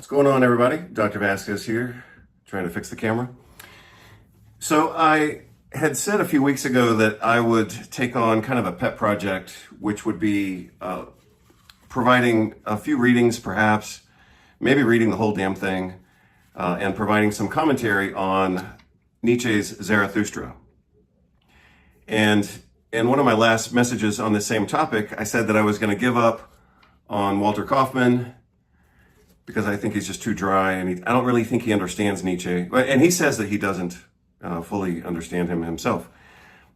What's going on, everybody? Dr. Vasquez here, trying to fix the camera. So I had said a few weeks ago that I would take on kind of a pet project, which would be providing a few readings, perhaps, maybe reading the whole damn thing, and providing some commentary on Nietzsche's Zarathustra. And in one of my last messages on this same topic, I said that I was going to give up on Walter Kaufmann because I think he's just too dry, and I don't really think he understands Nietzsche. And he says that he doesn't fully understand him himself.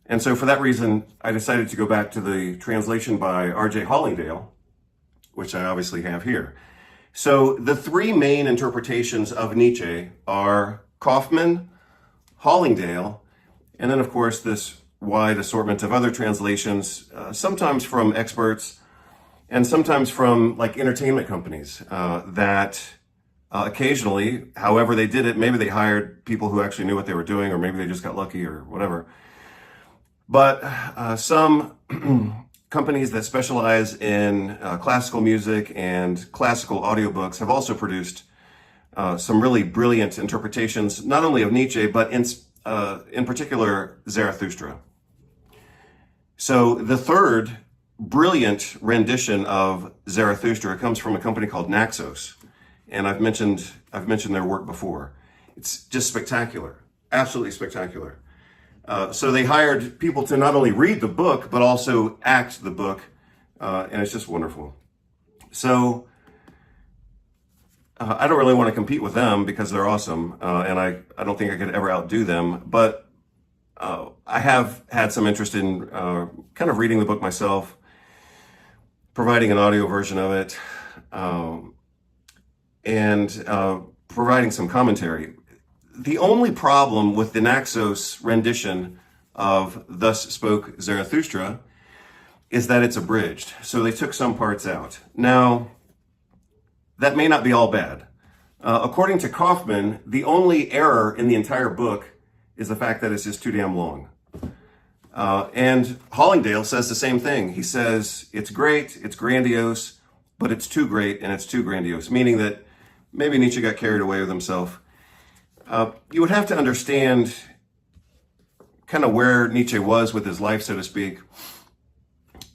And so for that reason, I decided to go back to the translation by R.J. Hollingdale, which I obviously have here. So the three main interpretations of Nietzsche are Kaufmann, Hollingdale, and then of course this wide assortment of other translations, sometimes from experts, and sometimes from like entertainment companies that occasionally, however they did it, maybe they hired people who actually knew what they were doing, or maybe they just got lucky or whatever. But some companies that specialize in classical music and classical audiobooks have also produced some really brilliant interpretations, not only of Nietzsche, but in particular Zarathustra. So the third brilliant rendition of Zarathustra comes from a company called Naxos, and I've mentioned their work before. It's just spectacular, absolutely spectacular. So they hired people to not only read the book but also act the book, and it's just wonderful. So I don't really want to compete with them because they're awesome, and I don't think I could ever outdo them. But I have had some interest in kind of reading the book myself, providing an audio version of it, and providing some commentary. The only problem with the Naxos rendition of Thus Spoke Zarathustra is that it's abridged. So they took some parts out. Now, that may not be all bad. According to Kaufmann, the only error in the entire book is the fact that it's just too damn long. And Hollingdale says the same thing. He says, it's great, it's grandiose, but it's too great and it's too grandiose, meaning that maybe Nietzsche got carried away with himself. You would have to understand kind of where Nietzsche was with his life, so to speak.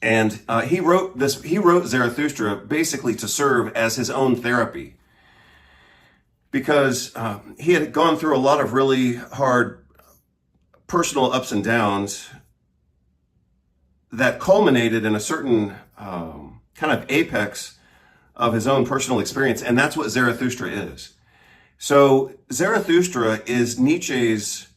And he wrote Zarathustra basically to serve as his own therapy, because he had gone through a lot of really hard personal ups and downs that culminated in a certain kind of apex of his own personal experience, and that's what Zarathustra is. So Zarathustra is Nietzsche's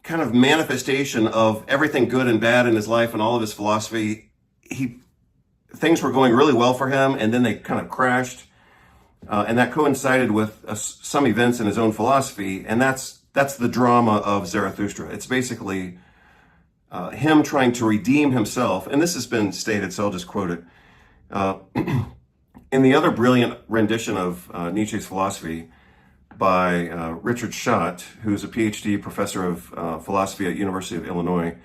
kind of manifestation of everything good and bad in his life and all of his philosophy. Things were going really well for him, and then they kind of crashed, and that coincided with some events in his own philosophy, and that's the drama of Zarathustra. It's basically him trying to redeem himself, and this has been stated, so I'll just quote it. In the other brilliant rendition of Nietzsche's philosophy by Richard Schott, who's a PhD professor of philosophy at University of Illinois,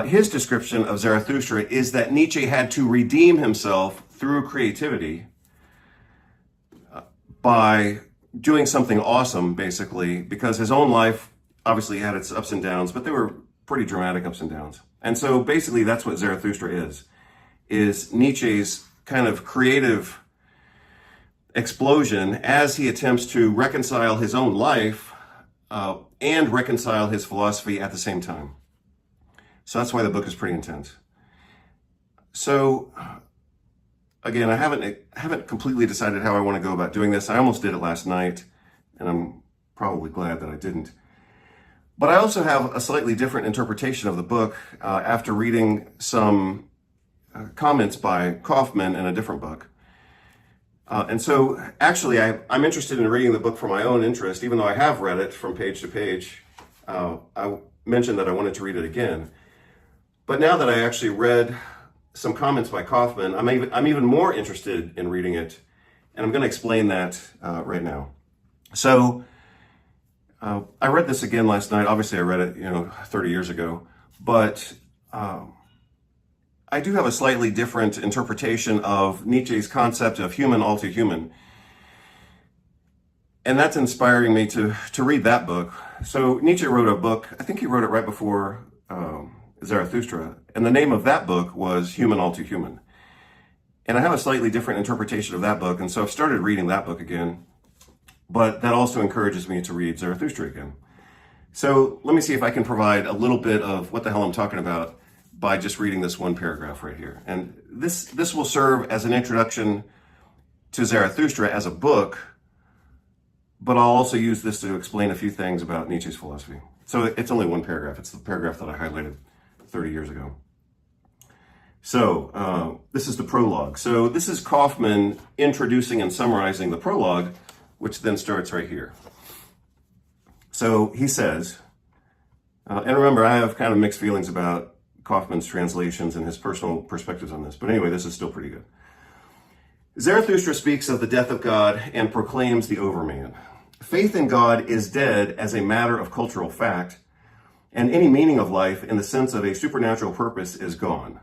his description of Zarathustra is that Nietzsche had to redeem himself through creativity by doing something awesome, basically, because his own life obviously had its ups and downs, but they were pretty dramatic ups and downs. And so basically that's what Zarathustra is Nietzsche's kind of creative explosion as he attempts to reconcile his own life and reconcile his philosophy at the same time. So that's why the book is pretty intense. So again, I haven't completely decided how I want to go about doing this. I almost did it last night, and I'm probably glad that I didn't. But I also have a slightly different interpretation of the book after reading some comments by Kaufmann in a different book. And so actually I'm interested in reading the book for my own interest, even though I have read it from page to page. I mentioned that I wanted to read it again. But now that I actually read some comments by Kaufmann, I'm even more interested in reading it, and I'm going to explain that right now. So I read this again last night. Obviously I read it 30 years ago, but I I do have a slightly different interpretation of Nietzsche's concept of human all too human. And that's inspiring me to read that book. So Nietzsche wrote a book, I think he wrote it right before Zarathustra, and the name of that book was Human All Too Human. And I have a slightly different interpretation of that book, and so I've started reading that book again, but that also encourages me to read Zarathustra again. So let me see if I can provide a little bit of what the hell I'm talking about by just reading this one paragraph right here. And this will serve as an introduction to Zarathustra as a book, but I'll also use this to explain a few things about Nietzsche's philosophy. So it's only one paragraph. It's the paragraph that I highlighted 30 years ago. So this is the prologue. So this is Kaufman introducing and summarizing the prologue, which then starts right here. So he says, and remember, I have kind of mixed feelings about Kaufman's translations and his personal perspectives on this. But anyway, this is still pretty good. Zarathustra speaks of the death of God and proclaims the overman. Faith in God is dead as a matter of cultural fact, and any meaning of life in the sense of a supernatural purpose is gone.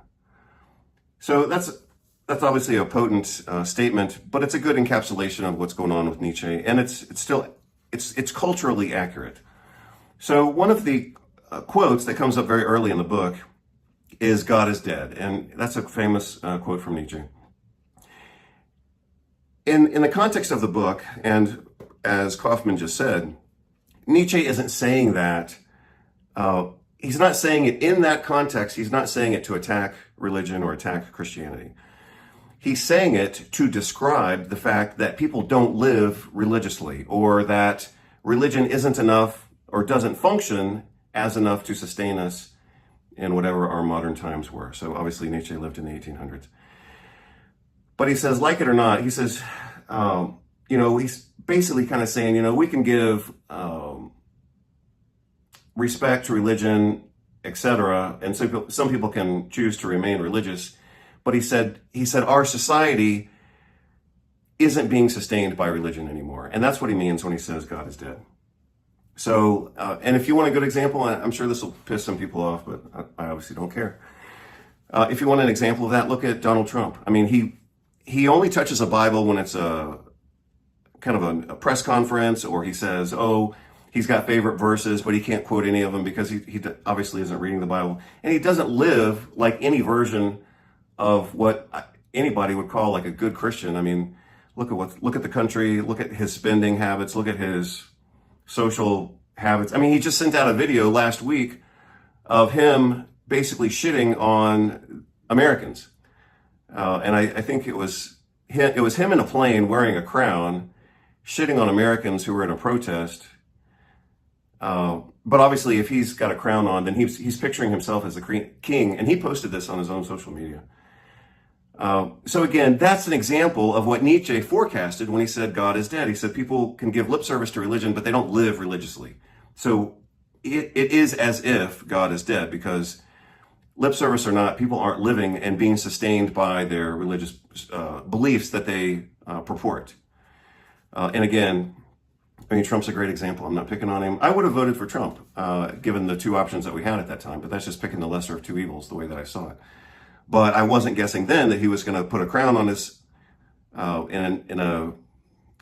So that's obviously a potent statement, but it's a good encapsulation of what's going on with Nietzsche, and it's culturally accurate. So one of the quotes that comes up very early in the book is "God is dead," and that's a famous quote from Nietzsche. In the context of the book, and as Kaufman just said, Nietzsche isn't saying that. He's not saying it in that context. He's not saying it to attack religion or attack Christianity. He's saying it to describe the fact that people don't live religiously, or that religion isn't enough or doesn't function as enough to sustain us in whatever our modern times were. So obviously Nietzsche lived in the 1800s. But he says, like it or not, he says, he's basically kind of saying, we can give respect to religion, etc., and some people can choose to remain religious. But he said our society isn't being sustained by religion anymore, and that's what he means when he says God is dead. So, and if you want a good example, I'm sure this will piss some people off, but I obviously don't care. If you want an example of that, look at Donald Trump. I mean, he only touches a Bible when it's a kind of a press conference, or he says, he's got favorite verses, but he can't quote any of them because he obviously isn't reading the Bible. And he doesn't live like any version of what anybody would call like a good Christian. I mean, look at the country, look at his spending habits, look at his social habits. I mean, he just sent out a video last week of him basically shitting on Americans. And I think it was him in a plane wearing a crown, shitting on Americans who were in a protest. But obviously, if he's got a crown on, then he's picturing himself as the king, and he posted this on his own social media. So again, that's an example of what Nietzsche forecasted when he said God is dead. He said people can give lip service to religion, but they don't live religiously. So it is as if God is dead, because lip service or not, people aren't living and being sustained by their religious beliefs that they purport. And again, I mean, Trump's a great example. I'm not picking on him. I would have voted for Trump, given the two options that we had at that time, but that's just picking the lesser of two evils, the way that I saw it. But I wasn't guessing then that he was going to put a crown on his, in a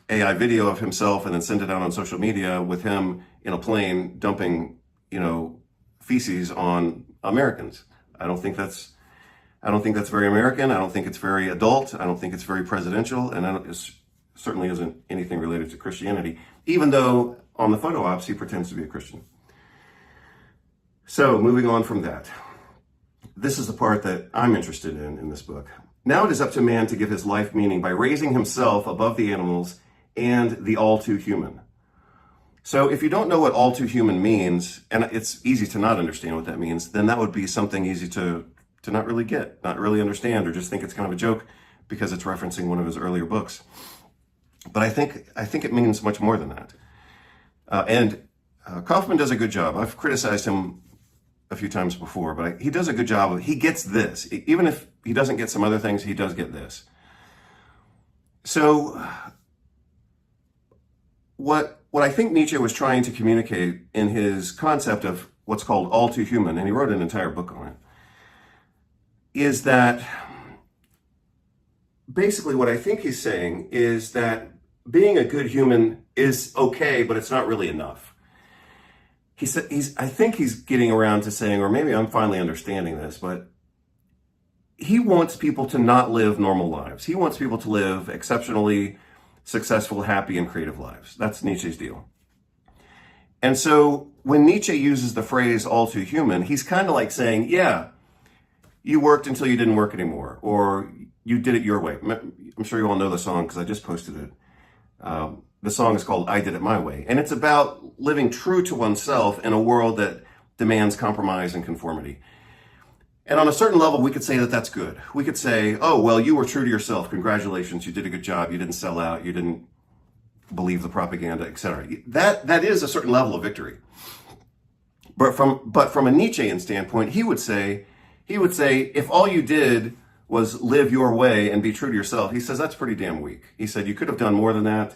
AI video of himself and then send it out on social media with him in a plane dumping, feces on Americans. I don't think that's very American. I don't think it's very adult. I don't think it's very presidential, and it certainly isn't anything related to Christianity, even though on the photo ops he pretends to be a Christian. So moving on from that, this is the part that I'm interested in this book. Now it is up to man to give his life meaning by raising himself above the animals and the all too human. So if you don't know what all too human means, and it's easy to not understand what that means, then that would be something easy to not really get, not really understand, or just think it's kind of a joke because it's referencing one of his earlier books. But I think it means much more than that. And Kaufman does a good job. I've criticized him a few times before, but he does a good job. He gets this. Even if he doesn't get some other things, he does get this. So what I think Nietzsche was trying to communicate in his concept of what's called all too human, and he wrote an entire book on it, is that basically what I think he's saying is that being a good human is okay, but it's not really enough. I think he's getting around to saying, or maybe I'm finally understanding this, but he wants people to not live normal lives. He wants people to live exceptionally successful, happy, and creative lives. That's Nietzsche's deal. And so when Nietzsche uses the phrase all too human, he's kind of like saying, yeah, you worked until you didn't work anymore, or you did it your way. I'm sure you all know the song because I just posted it. The song is called I Did It My Way. And it's about living true to oneself in a world that demands compromise and conformity. And on a certain level, we could say that that's good. We could say, oh, well, you were true to yourself. Congratulations. You did a good job. You didn't sell out. You didn't believe the propaganda, etc. That is a certain level of victory. But from a Nietzschean standpoint, he would say, if all you did was live your way and be true to yourself, he says that's pretty damn weak. He said you could have done more than that.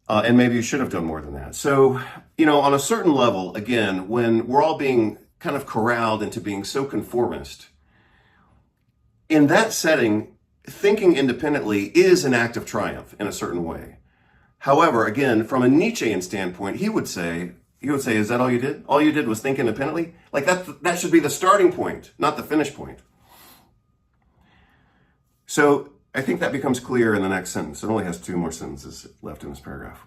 And maybe you should have done more than that. So, on a certain level, again, when we're all being kind of corralled into being so conformist, in that setting, thinking independently is an act of triumph in a certain way. However, again, from a Nietzschean standpoint, he would say, is that all you did? All you did was think independently? Like that should be the starting point, not the finish point. So I think that becomes clear in the next sentence. It only has 2 more sentences left in this paragraph.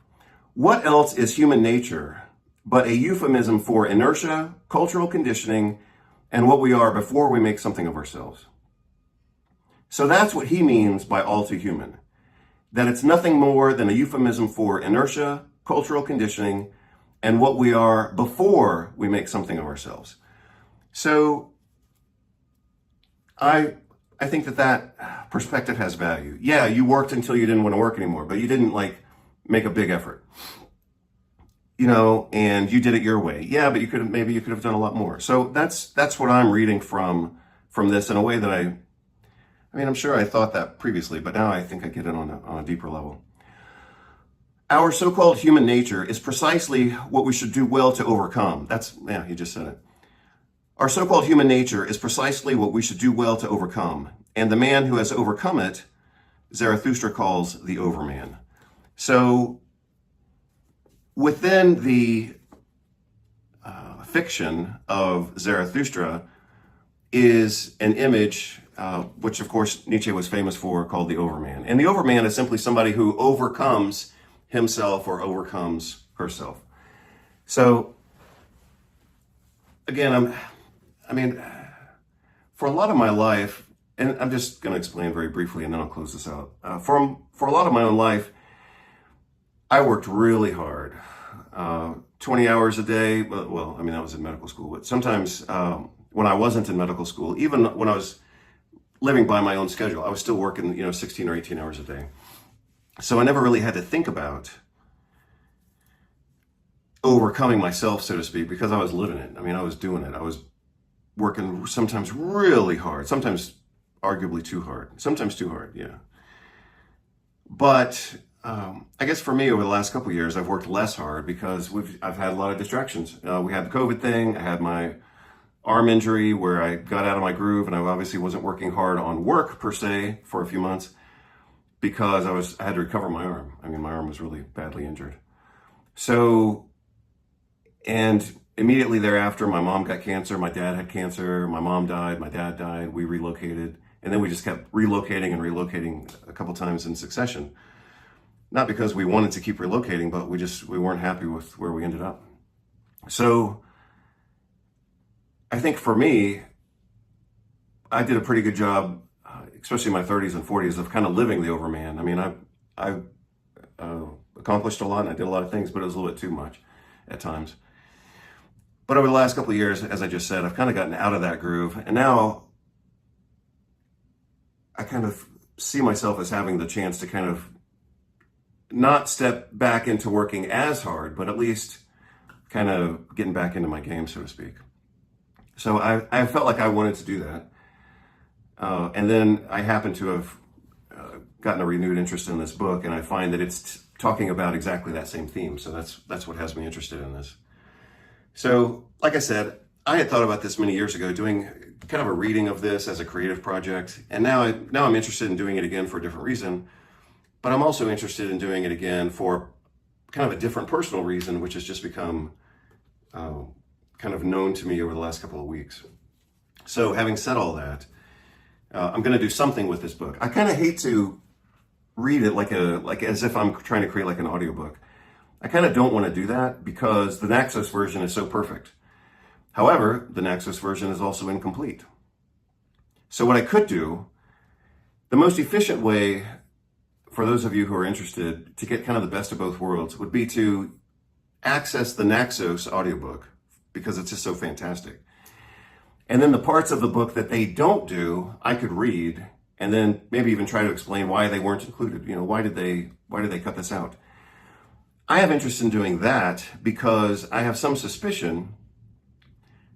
What else is human nature but a euphemism for inertia, cultural conditioning, and what we are before we make something of ourselves? So that's what he means by all too human. That it's nothing more than a euphemism for inertia, cultural conditioning, and what we are before we make something of ourselves. So I think that perspective has value. Yeah, you worked until you didn't want to work anymore, but you didn't make a big effort. And you did it your way. Yeah, but you could have done a lot more. So that's what I'm reading from this in a way that I'm sure I thought that previously, but now I think I get it on a deeper level. Our so-called human nature is precisely what we should do well to overcome. He just said it. Our so-called human nature is precisely what we should do well to overcome. And the man who has overcome it, Zarathustra calls the overman. So within the fiction of Zarathustra is an image, which of course Nietzsche was famous for, called the overman. And the overman is simply somebody who overcomes himself or overcomes herself. So again, for a lot of my life, and I'm just going to explain very briefly and then I'll close this out. For a lot of my own life, I worked really hard, 20 hours a day. Well, that was in medical school, but sometimes when I wasn't in medical school, even when I was living by my own schedule, I was still working, 16 or 18 hours a day. So I never really had to think about overcoming myself, so to speak, because I was living it. I was doing it. I was working sometimes really hard, sometimes arguably too hard, sometimes too hard, yeah. But I guess for me, over the last couple of years, I've worked less hard because I've had a lot of distractions. We had the COVID thing. I had my arm injury where I got out of my groove, and I obviously wasn't working hard on work per se for a few months because I had to recover my arm. My arm was really badly injured. So, and immediately thereafter, my mom got cancer, my dad had cancer, my mom died, my dad died, we relocated, and then we just kept relocating and relocating a couple times in succession. Not because we wanted to keep relocating, but we weren't happy with where we ended up. So I think for me, I did a pretty good job, especially in my 30s and 40s, of kind of living the overman. I accomplished a lot and I did a lot of things, but it was a little bit too much at times. But over the last couple of years, as I just said, I've kind of gotten out of that groove. And now I kind of see myself as having the chance to kind of not step back into working as hard, but at least kind of getting back into my game, so to speak. So I felt like I wanted to do that. And then I happen to have gotten a renewed interest in this book, and I find that it's talking about exactly that same theme. So that's what has me interested in this. So, like I said, I had thought about this many years ago, doing kind of a reading of this as a creative project. And now I'm interested in doing it again for a different reason. But I'm also interested in doing it again for kind of a different personal reason, which has just become kind of known to me over the last couple of weeks. So having said all that, I'm going to do something with this book. I kind of hate to read it like as if I'm trying to create like an audiobook. I kind of don't want to do that because the Naxos version is so perfect. However, the Naxos version is also incomplete. So what I could do, the most efficient way for those of you who are interested to get kind of the best of both worlds would be to access the Naxos audiobook because it's just so fantastic. And then the parts of the book that they don't do, I could read and then maybe even try to explain why they weren't included. You know, why did they cut this out? I have interest in doing that because I have some suspicion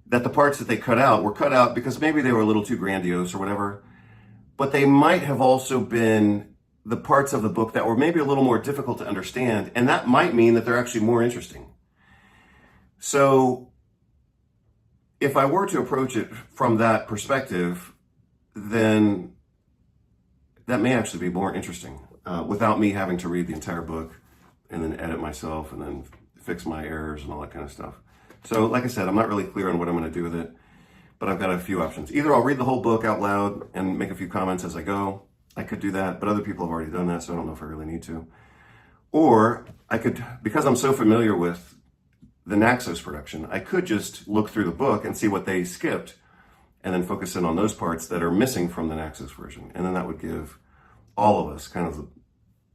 that the parts that they cut out were cut out because maybe they were a little too grandiose or whatever, but they might have also been the parts of the book that were maybe a little more difficult to understand, and that might mean that they're actually more interesting. So if I were to approach it from that perspective, then that may actually be more interesting without me having to read the entire book and then edit myself and then fix my errors and all that kind of stuff. So like I said, I'm not really clear on what I'm going to do with it, but I've got a few options. Either I'll read the whole book out loud and make a few comments as I go. I could do that, but other people have already done that, so I don't know if I really need to. Or I could, because I'm so familiar with the Naxos production, I could just look through the book and see what they skipped and then focus in on those parts that are missing from the Naxos version. And then that would give all of us kind of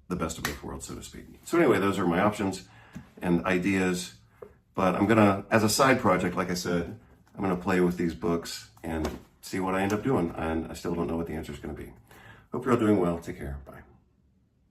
the best of both worlds, so to speak. So anyway, those are my options and ideas. But I'm gonna, as a side project, like I said, I'm gonna play with these books and see what I end up doing. And I still don't know what the answer is gonna be. Hope you're all doing well. Take care. Bye.